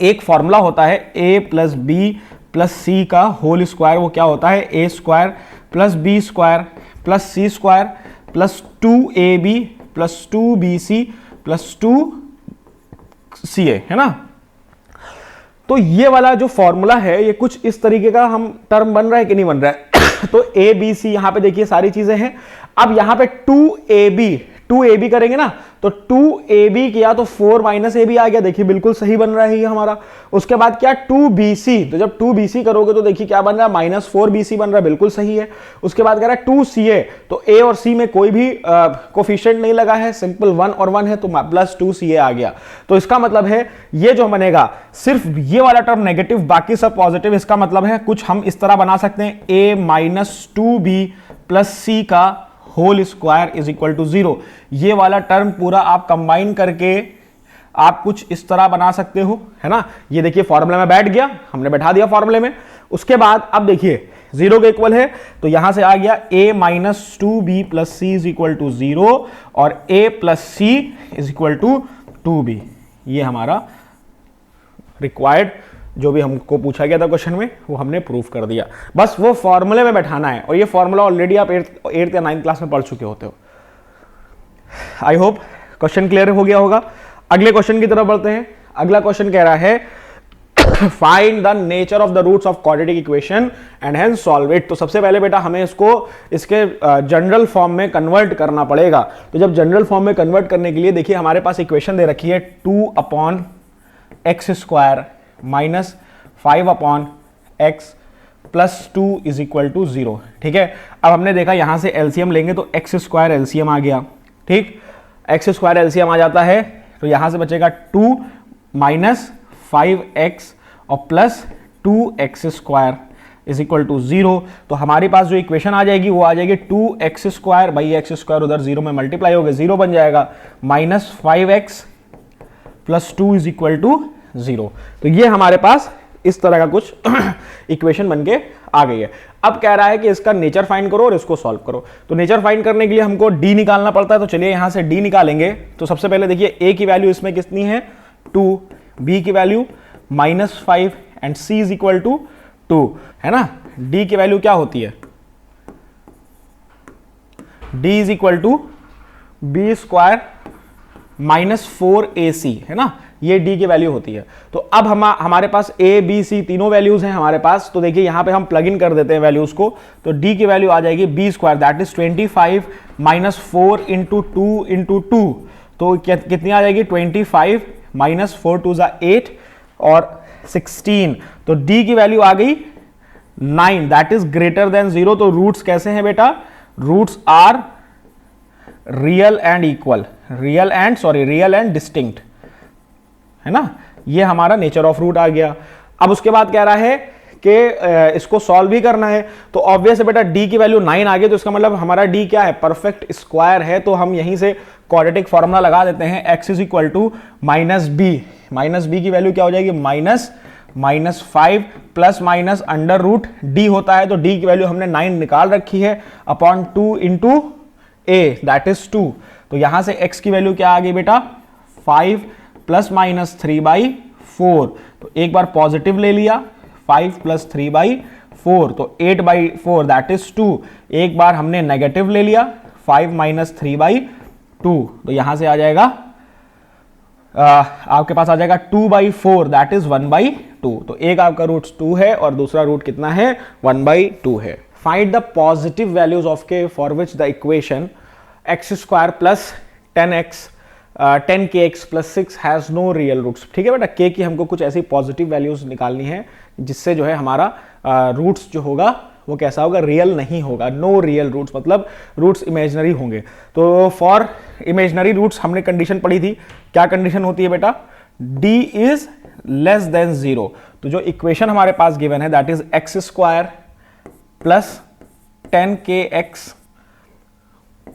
एक फॉर्मूला होता है a plus b plus c का होल स्क्वायर, वो क्या होता है a square plus B square plus c square plus 2ab plus 2bc plus 2ca, है ना। तो ये वाला जो फॉर्मूला है ये कुछ इस तरीके का हम टर्म बन रहा है कि नहीं बन रहा है। तो a b c यहां पे देखिए सारी चीजें हैं। अब यहां पे 2ab करेंगे ना, तो 2ab किया तो 4 माइनस ab आ गया, देखिए बिल्कुल सही बन रहा है ये हमारा। उसके बाद क्या 2bc, तो जब 2bc करोगे तो देखिए क्या बन रहा है -4bc बन रहा है, बिल्कुल सही है। उसके बाद कह रहा है 2ca, तो a और c में कोई भी कोफिशिएंट नहीं लगा है, सिंपल 1 और 1 है, तो प्लस 2ca आ गया। तो इसका मतलब है ये जो बनेगा सिर्फ ये वाला टर्म नेगेटिव, बाकी सब पॉजिटिव। इसका मतलब है कुछ हम इस तरह बना सकते हैं a minus 2b plus c का whole square is equal to 0। ये वाला टर्म पूरा आप कंबाइन करके आप कुछ इस तरह बना सकते हो, है ना। ये देखिए फॉर्मूले में बैठ गया, हमने बैठा दिया फॉर्मूले में। उसके बाद अब देखिए 0 के इक्वल है, तो यहां से आ गया a minus 2b plus c is equal to 0 और a plus c is equal to 2b। ये हमारा रिक्वायर्ड जो भी हमको पूछा गया था क्वेश्चन में वो हमने प्रूफ कर दिया। बस वो फॉर्मूले में बैठाना है, और ये फॉर्मूला ऑलरेडी आप 8th या 9th क्लास में पढ़ चुके होते हो। आई होप क्वेश्चन क्लियर हो गया होगा। अगले क्वेश्चन की तरफ बढ़ते हैं। अगला क्वेश्चन कह रहा है find the nature of the roots of quadratic equation and hence solve it. तो सबसे पहले बेटा हमें इसको इसके जनरल फॉर्म में कन्वर्ट करना पड़ेगा। तो जब जनरल फॉर्म में कन्वर्ट करने के लिए देखिए हमारे पास इक्वेशन दे रखी है 2/x square minus 5/x plus 2 is equal to 0। ठीक है, अब हमने देखा यहां से एलसीएम लेंगे तो एक्स स्क्वायर एलसीएम आ गया। ठीक, एक्स स्क्वायर एलसीएम आ जाता है, तो यहां से बचेगा 2 माइनस 5x और plus 2x square is equal to 0। तो हमारे पास जो इक्वेशन आ जाएगी वो आ जाएगी 2x square by x square, उधर 0 में मल्टीप्लाई हो गया 0 बन जाएगा, minus 5x plus 2 is equal to 0। तो ये हमारे पास इस तरह का कुछ इक्वेशन बनके आ गई है। अब कह रहा है कि इसका नेचर फाइंड करो और इसको सॉल्व करो। तो नेचर फाइंड करने के लिए हमको d निकालना पड़ता है, तो चलिए यहां से d निकालेंगे। तो सबसे पहले देखिए a की वैल्यू इसमें कितनी है 2, b की value -5 and c is equal to 2, है ना। d की वैल्यू क्या होती है, d is equal to b square minus 4ac, है ना, ये d की वैल्यू होती है। तो अब हमारे पास a b c तीनों वैल्यूज हैं हमारे पास। तो देखिए यहां पे हम प्लग इन कर देते हैं वैल्यूज को, तो d की वैल्यू आ जाएगी b स्क्वायर that is 25 minus 4 into 2 into 2, तो कितनी आ जाएगी 25 माइनस 4 2 8 और 16। तो d की वैल्यू आ गई 9 दैट इज ग्रेटर देन 0। तो रूट्स कैसे हैं बेटा, roots are real and equal, real and distinct, है ना। ये हमारा नेचर ऑफ रूट आ गया। अब उसके बाद कह रहा है कि इसको सॉल्व भी करना है, तो ऑब्वियस है बेटा d की वैल्यू 9 आ गई, तो इसका मतलब हमारा d क्या है, परफेक्ट स्क्वायर है। तो हम यहीं से क्वाड्रेटिक फॉर्मूला लगा देते हैं, x is equal to minus b की वैल्यू क्या हो जाएगी -5 plus minus under root d होता है, तो d की वैल्यू हमने 9 निकाल रखी है upon 2 into a that is 2। तो यहां से x की वैल्यू क्या आ गई बेटा 5 प्लस माइनस 3/4, तो एक बार पॉजिटिव ले लिया 5 प्लस 3/4, तो 8/4 दैट इज 2। एक बार हमने नेगेटिव ले लिया 5 माइनस 3/2, तो यहां से आ जाएगा आपके पास आ जाएगा 2/4 दैट इज 1/2। तो एक आपका रूट 2 है और दूसरा रूट कितना है 1/2 है। Find the positive values of K for which the equation x square plus 10kx plus 6 has no real roots. ठीक है बेटा, k की हमको कुछ ऐसी पॉजिटिव वैल्यूज निकालनी है जिससे जो है हमारा रूट्स जो होगा वो कैसा होगा, रियल नहीं होगा, नो रियल रूट्स, मतलब रूट्स इमेजिनरी होंगे। तो फॉर इमेजिनरी रूट्स हमने कंडीशन पढ़ी थी, क्या कंडीशन होती है बेटा, d इज लेस देन 0। तो जो इक्वेशन हमारे पास गिवन है that is x square plus 10kx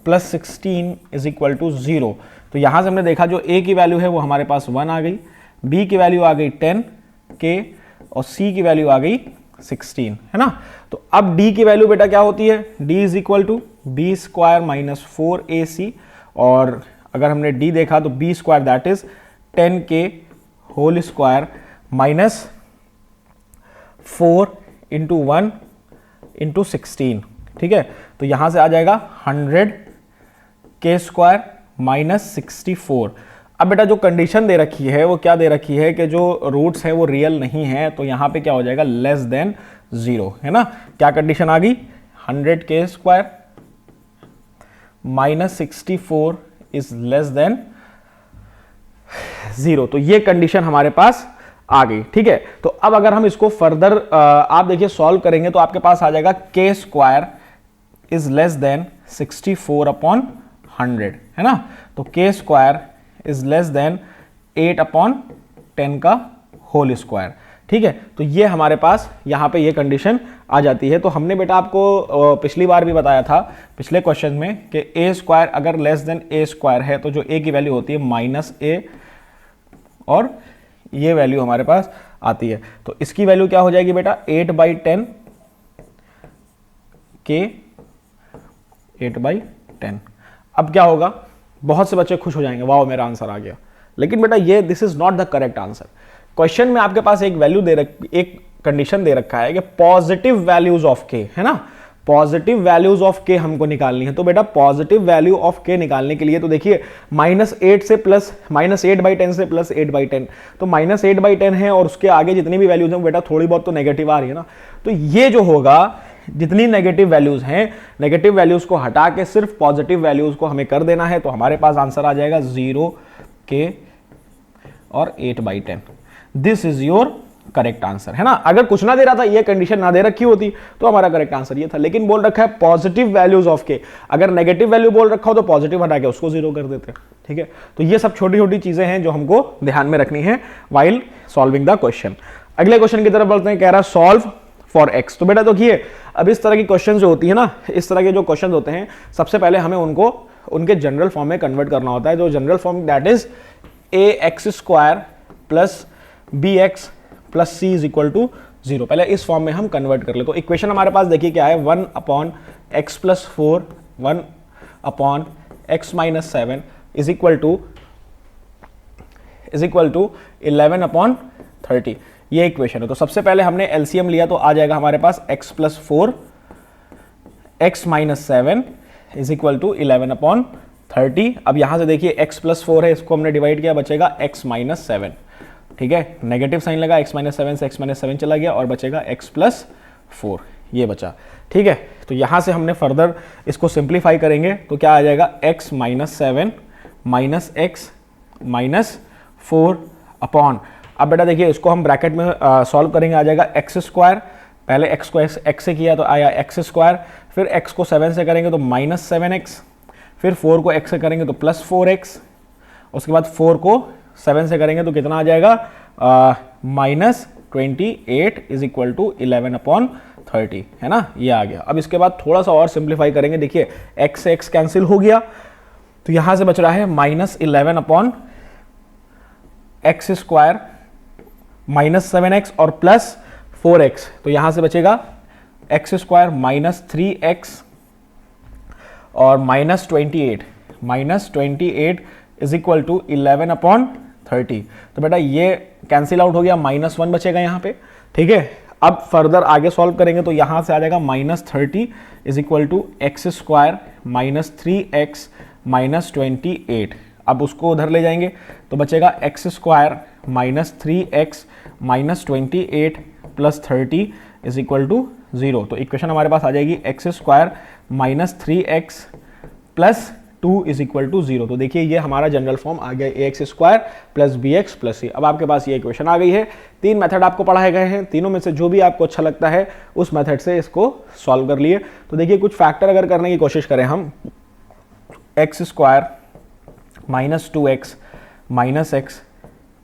plus 16 is equal to 0। तो यहां से हमने देखा जो a की वैल्यू है वो हमारे पास 1 आ गई, b की वैल्यू आ गई 10k और c की वैल्यू आ गई 16, है ना। तो अब d की वैल्यू बेटा क्या होती है, d is equal to b square minus 4ac, और अगर हमने d देखा तो b स्क्वायर that is 10k whole square minus 4 into 1 into 16, ठीक है। तो यहां से आ जाएगा 100 के स्क्वायर माइनस 64। अब बेटा जो कंडीशन दे रखी है वो क्या दे रखी है कि जो रूट्स है वो रियल नहीं है, तो यहां पे क्या हो जाएगा, लेस देन 0, है ना। क्या कंडीशन आ गई, 100 के square minus 64 is less than 0। तो ये कंडीशन हमारे पास आ गई, ठीक है। तो अब अगर हम इसको फर्दर आप देखिए सॉल्व करेंगे तो आपके पास आ जाएगा के square is less than 64 upon 100, है ना। तो के square is less than 8 upon 10 का होल स्क्वायर, ठीक है। तो ये हमारे पास यहाँ पे ये कंडीशन आ जाती है। तो हमने बेटा आपको पिछली बार भी बताया था पिछले क्वेश्चन में कि ए स्क्वायर अगर लेस देन ए स्क्वायर है तो जो ए की वैल्यू होती है माइनस ए, और ये वैल्यू हमारे पास आती है। तो इसकी वैल्यू क्या हो जाएगी बेटा, 8/10 के 8/10। अब क्या होगा, बहुत से बच्चे खुश हो जाएंगे, वाह मेरा आंसर आ गया। लेकिन बेटा ये this is not the correct answer. Question में आपके पास एक वैल्यू एक कंडीशन दे रखा है कि पॉजिटिव वैल्यूज ऑफ के, है ना, पॉजिटिव वैल्यूज ऑफ के हमको निकालनी है। तो बेटा पॉजिटिव वैल्यू ऑफ के निकालने के लिए तो देखिए -8 से प्लस -8/10 से प्लस 8/10, तो -8/10 है और उसके आगे जितनी भी वैल्यूज हैं बेटा थोड़ी बहुत तो नेगेटिव आ रही है ना। तो ये जो होगा, जितनी नेगेटिव वैल्यूज हैं, नेगेटिव वैल्यूज को हटा के सिर्फ पॉजिटिव वैल्यूज को हमें कर देना है। तो हमारे पास आंसर आ जाएगा 0 के और 8/10। This is your correct answer, है ना। अगर कुछ ना दे रहा था, ये कंडीशन ना दे रखी होती तो हमारा करेक्ट आंसर ये था। लेकिन बोल रखा है पॉजिटिव वैल्यूज ऑफ के, अगर नेगेटिव वैल्यू बोल रखा हो तो पॉजिटिव हटा के उसको 0 कर देते, ठीक है। तो ये सब छोटी छोटी चीजें हैं जो हमको ध्यान में रखनी है वाइल सॉल्विंग द क्वेश्चन। अगले क्वेश्चन की तरफ बढ़ते हैं। कह रहा है सॉल्व फॉर एक्स। तो बेटा देखिए, अब इस तरह की क्वेश्चन जो होती है ना, इस तरह के जो क्वेश्चन होते हैं, सबसे पहले हमें उनको उनके जनरल फॉर्म में कन्वर्ट करना होता है। जो general form that is ax² plus bx plus c is equal to 0। पहले इस फॉर्म में हम कन्वर्ट कर ले। तो इक्वेशन हमारे पास देखिए क्या है, 1/x+4 1/x-7 is equal to 11/30। ये इक्वेशन है। तो सबसे पहले हमने एलसीएम लिया तो आ जाएगा हमारे पास x+4 x-7 is equal to 11/30। अब यहां से देखिए x+4 है, इसको हमने डिवाइड किया, बचेगा x-7, ठीक है। नेगेटिव साइन लगा, x-7 से x-7 चला गया और बचेगा x+4, ये बचा, ठीक है। तो यहां से हमने फर्दर इसको सिंप्लीफाई करेंगे तो क्या आ जाएगा, x-7 माइनस x-4 अपॉन, अब बेटा देखिए इसको हम ब्रैकेट में सॉल्व करेंगे, आ जाएगा x², पहले x को x से किया तो आया x², फिर x को 7 से करेंगे तो -7x, फिर 4 को x से करेंगे तो +4x, उसके बाद 4 को 7 से करेंगे तो कितना आ जाएगा, -28 इज इक्वल टू 11/30, है ना, ये आ गया। अब इसके बाद थोड़ा सा और सिंप्लीफाई करेंगे, देखिए x से x कैंसिल हो गया तो यहां से बच रहा है -11/x² -7x और +4x, तो यहां से बचेगा x² -3x और -28 इज इक्वल टू 11/30। तो बेटा ये कैंसिल आउट हो गया, -1 बचेगा यहाँ पे, ठीक है। अब फर्दर आगे सॉल्व करेंगे तो यहां से आ जाएगा -30 is equal to x² -3x -28। अब उसको उधर ले जाएंगे तो बचेगा x² -3x -28 +30 is equal to 0। तो इक्वेशन हमारे पास आ जाएगी x² -3x +2 is equal to 0। तो देखिए ये हमारा जनरल फॉर्म आ गया, ax² + bx + c। अब आपके पास ये इक्वेशन आ गई है। 3 मेथड आपको पढ़ाए गए हैं, तीनों में से जो भी आपको अच्छा लगता है उस मेथड से इसको सॉल्व कर लिए। तो देखिए कुछ फैक्टर अगर करने की कोशिश करें हम, x² -2x -x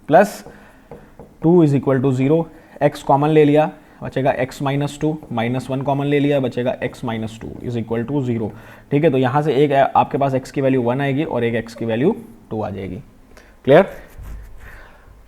+2 is equal to 0। x common ले लिया, बचेगा x -2, -1 कॉमन ले लिया, बचेगा x -2 इज इक्वल टू 0, ठीक है। तो यहाँ से एक आपके पास x की वैल्यू 1 आएगी और एक x की वैल्यू 2 आ जाएगी। क्लियर।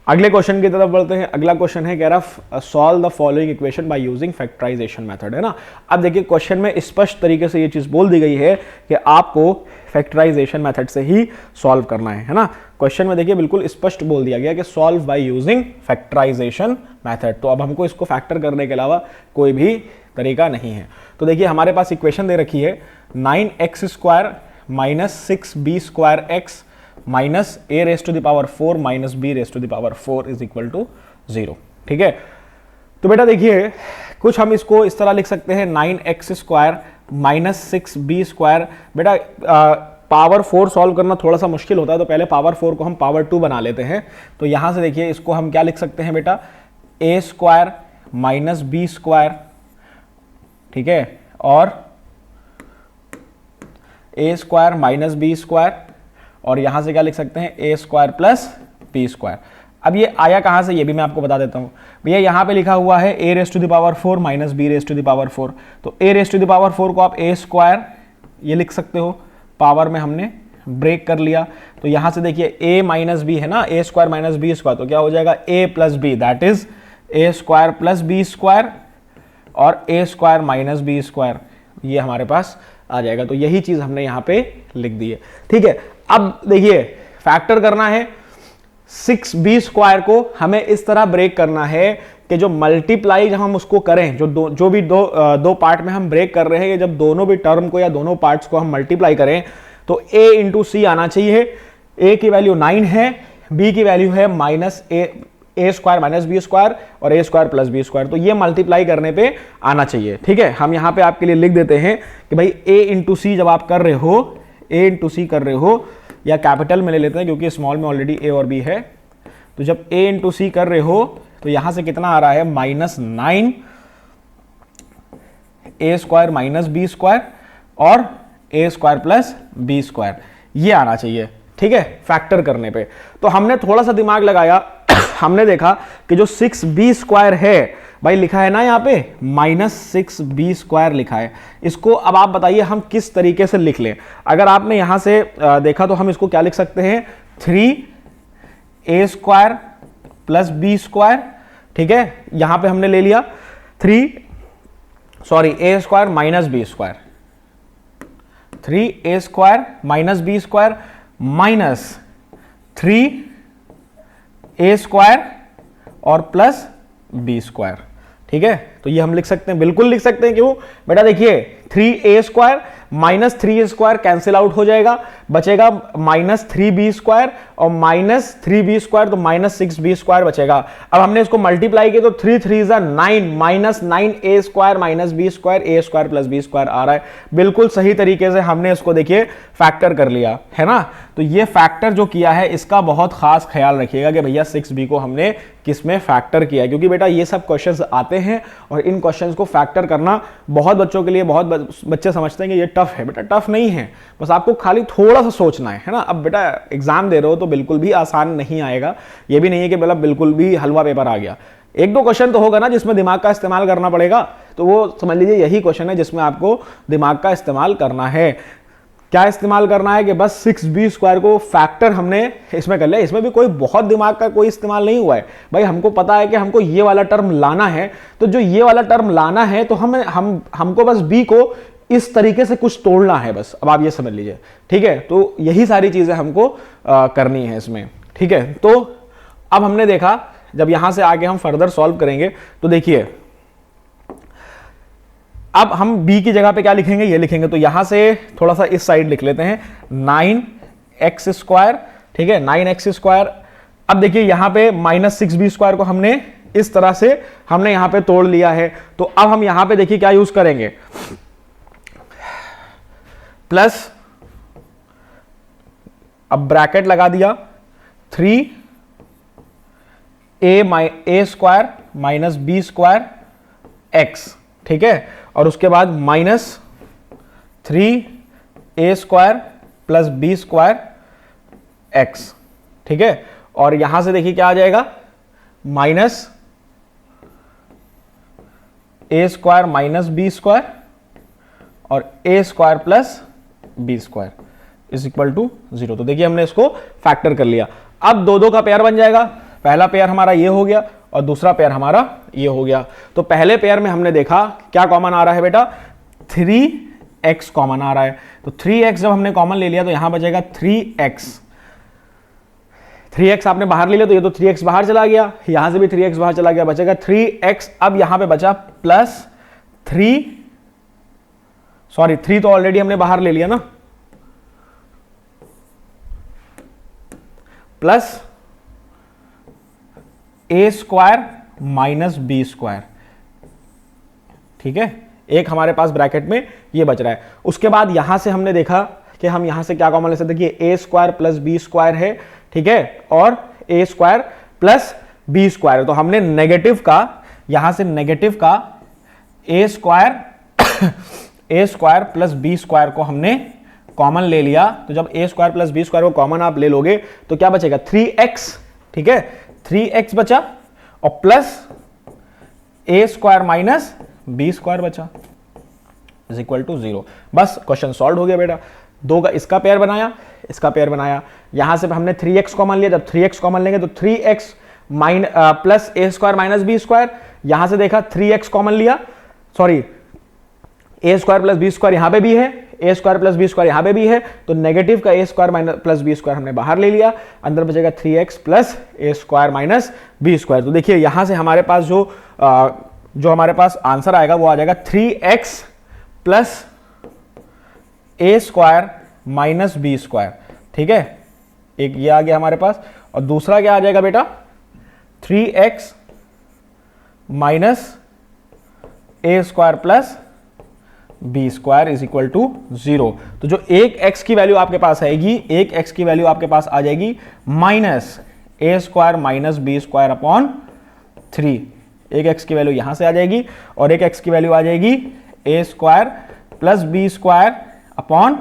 अगले क्वेश्चन की तरफ बढ़ते हैं। अगला क्वेश्चन है, कह रहा solve the following equation by using factorisation method, है ना। अब देखिए क्वेश्चन में स्पष्ट तरीके से ये चीज बोल दी गई है कि आपको फैक्टराइजेशन मेथड से ही सॉल्व करना है ना। क्वेश्चन में देखिए बिल्कुल स्पष्ट बोल दिया गया कि solve by using factorisation method. तो अब हमको इसको फैक्टर करने के अलावा कोई भी तरीका नहीं है। तो देखिए हमारे पास इक्वेशन दे रखी है 9x² minus 6b² x minus a⁴ minus b⁴ is equal to 0। ठीक है, तो बेटा देखिए कुछ हम इसको इस तरह लिख सकते हैं 9x² माइनस 6b²। बेटा पावर 4 सॉल्व करना थोड़ा सा मुश्किल होता है, तो पहले पावर 4 को हम पावर 2 बना लेते हैं। तो यहां से देखिए इसको हम क्या लिख सकते हैं बेटा, a² माइनस b², ठीक है, और a² माइनस b², और यहां से क्या लिख सकते हैं a² प्लस b²। अब ये आया कहां से, ये भी मैं आपको बता देता हूं भैया। यहां पे लिखा हुआ है a⁴ माइनस b⁴, तो a⁴ को आप a² ये लिख सकते हो, पावर में हमने ब्रेक कर लिया। तो यहां से देखिए a माइनस b है ना, a² माइनस b², तो क्या हो जाएगा a plus b, that is a² plus b² और a² माइनस b², ये हमारे पास आ जाएगा। तो यही चीज हमने यहां पे लिख दी है। ठीक है, अब देखिए फैक्टर करना है 6b² को हमें इस तरह ब्रेक करना है कि जो मल्टीप्लाई जब हम उसको करें, जो भी दो पार्ट में हम ब्रेक कर रहे हैं, जब दोनों भी टर्म को या दोनों पार्ट्स को हम मल्टीप्लाई करें तो a इंटू सी आना चाहिए। a की वैल्यू 9 है, b की वैल्यू है माइनस a² माइनस b² और a² प्लस b², तो ये मल्टीप्लाई करने पे आना चाहिए। ठीक है, हम यहां पे आपके लिए लिख देते हैं कि भाई a इंटू सी जब आप कर रहे हो, a इंटू सी कर रहे हो, या कैपिटल में ले लेते हैं क्योंकि स्मॉल में ऑलरेडी a और b है। तो जब a इंटू सी कर रहे हो तो यहां से कितना आ रहा है, माइनस 9 a² माइनस b² और a² प्लस b², ये आना चाहिए। ठीक है, फैक्टर करने पे तो हमने थोड़ा सा दिमाग लगाया हमने देखा कि जो 6b² है भाई लिखा है ना यहाँ पे माइनस 6b² लिखा है। इसको अब आप बताइए हम किस तरीके से लिख लें। अगर आपने यहां से देखा तो हम इसको क्या लिख सकते हैं, 3a² प्लस b²। ठीक है, यहां पे हमने ले लिया a² minus b², 3a² minus b² minus 3a² और प्लस b²। ठीक है, तो ये हम लिख सकते हैं, बिल्कुल लिख सकते हैं। क्यों बेटा, देखिए 3a² minus 3a² cancel out हो जाएगा, बचेगा माइनस 3b² और माइनस 3b² तो माइनस 6b² बचेगा। अब हमने इसको मल्टीप्लाई किया तो 3 3 9 minus 9a² minus b² a² plus b² आ रहा है। बिल्कुल सही तरीके से हमने इसको देखिए फैक्टर कर लिया है ना। तो ये फैक्टर जो किया है इसका बहुत खास ख्याल रखिएगा कि भैया 6b को हमने किस में फैक्टर किया, क्योंकि बेटा ये सब क्वेश्चंस आते हैं और इन क्वेश्चंस को फैक्टर करना बहुत बच्चों के लिए, बहुत बच्चे समझते हैं कि ये टफ है। बेटा टफ नहीं है, बस आपको खाली थोड़ा सा सोचना है ना। अब बेटा एग्जाम दे रहे हो तो बिल्कुल भी आसान नहीं आएगा, ये भी नहीं है कि मतलब बिल्कुल भी हलवा पेपर आ गया। एक दो क्वेश्चन तो होगा ना जिसमें दिमाग का इस्तेमाल करना पड़ेगा, तो वो समझ लीजिए यही क्वेश्चन है जिसमें आपको दिमाग का इस्तेमाल करना है। क्या इस्तेमाल करना है कि बस 6b² को फैक्टर हमने इसमें कर लिया। इसमें भी कोई बहुत दिमाग का कोई इस्तेमाल नहीं हुआ है भाई। हमको पता है कि हमको ये वाला टर्म लाना है, तो जो ये वाला टर्म लाना है तो हमको बस b को इस तरीके से कुछ तोड़ना है बस। अब आप ये समझ लीजिए, ठीक है। तो यही सारी चीजें हमको करनी है इसमें, ठीक है। तो अब हमने देखा, जब यहां से आगे हम फर्दर सॉल्व करेंगे तो देखिए अब हम b की जगह पे क्या लिखेंगे, ये लिखेंगे। तो यहां से थोड़ा सा इस साइड लिख लेते हैं 9x², ठीक है, 9x²। अब देखिए यहां पे माइनस 6b² को हमने इस तरह से हमने यहां पे तोड़ लिया है। तो अब हम यहां पे देखिए क्या यूज करेंगे, प्लस, अब ब्रैकेट लगा दिया 3a² माइनस b² x, ठीक है, और उसके बाद minus 3a² plus b² x, ठीक है। और यहां से देखिए क्या आ जाएगा, माइनस a² माइनस b² और a² plus b² is equal to 0। तो देखिए हमने इसको फैक्टर कर लिया। अब दो का पेयर बन जाएगा। पहला पेयर हमारा ये हो गया और दूसरा पेयर हमारा ये हो गया। तो पहले पेयर में हमने देखा क्या कॉमन आ रहा है बेटा, 3 3x कॉमन आ रहा है, तो 3x जब हमने कॉमन ले लिया तो यहां बचेगा 3x। 3x आपने बाहर ले लिया तो ये तो 3x बाहर चला गया, यहां से भी 3x बाहर चला गया, बचेगा 3x। अब यहां पे बचा प्लस 3 तो ऑलरेडी हमने बाहर ले लिया ना, plus a square minus B square. ठीक है, एक हमारे पास ब्रैकेट में ये बच रहा है। उसके बाद यहां से हमने देखा कि हम यहां से क्या कॉमन ले सकते हैं कि a square plus B square है, ठीक है, और a square plus B square है। तो हमने नेगेटिव का, यहां से नेगेटिव का a square plus B square को हमने कॉमन ले लिया। तो जब a square plus B square को कॉमन आप ले लोगे तो क्या बचेगा 3x, ठीक है, 3x बचा और plus a square minus B square बचा इज इक्वल टू 0। बस क्वेश्चन सॉल्व हो गया बेटा। दो का इसका पेयर बनाया, इसका पेयर बनाया, यहां से हमने 3x कॉमन लिया, जब 3x कॉमन लेंगे तो 3x plus a square minus B square. यहां से देखा 3x कॉमन लिया, sorry a square plus B square यहां पे भी है, a square plus B square यहां पे भी है, तो नेगेटिव का a square minus plus B square हमने बाहर ले लिया, अंदर बचेगा 3x plus a square minus B square. तो देखिए यहां से हमारे पास जो हमारे पास आंसर आएगा वो आ जाएगा 3x plus a square minus B square. ठीक है, एक ये आ गया हमारे पास, और दूसरा क्या आ जाएगा बेटा 3x minus a square plus B square is equal to 0। तो जो एक x की वैल्यू आपके पास आएगी, एक x की वैल्यू आपके पास आ जाएगी minus a square minus B square upon 3। एक x की वैल्यू यहां से आ जाएगी और एक x की वैल्यू आ जाएगी a square plus B square upon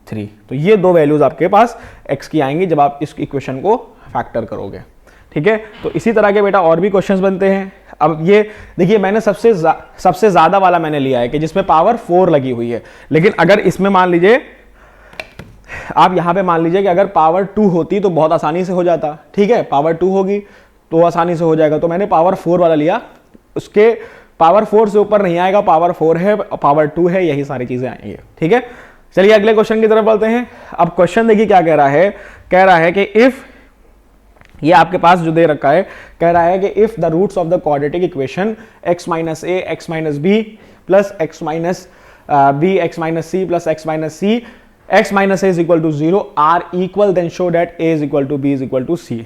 3। तो ये दो वैल्यूज आपके पास x की आएंगी जब आप इस इक्वेशन को फैक्टर करोगे। ठीक है, तो इसी तरह के बेटा और भी क्वेश्चंस बनते हैं। अब ये देखिए मैंने सबसे ज्यादा वाला मैंने लिया है कि जिसमें पावर 4 लगी हुई है, लेकिन अगर इसमें मान लीजिए आप यहां पे मान लीजिए कि अगर पावर 2 होती तो बहुत आसानी से हो जाता। ठीक है, पावर 2 होगी तो आसानी से हो जाएगा, तो मैंने पावर 4 वाला लिया। उसके पावर 4 से ऊपर नहीं आएगा, पावर 4 है, पावर 2 है, यही सारी चीजें आएंगी। ठीक है, चलिए अगले क्वेश्चन की तरफ बढ़ते हैं। अब क्वेश्चन देखिए क्या कह रहा है, कह रहा है कि इफ, ये आपके पास जो दे रखा है, कह रहा है कि if the roots of the quadratic equation x minus A X minus B plus X minus B X minus C plus X minus C X minus A is equal to 0 are equal, then show that a is equal to B is equal to C.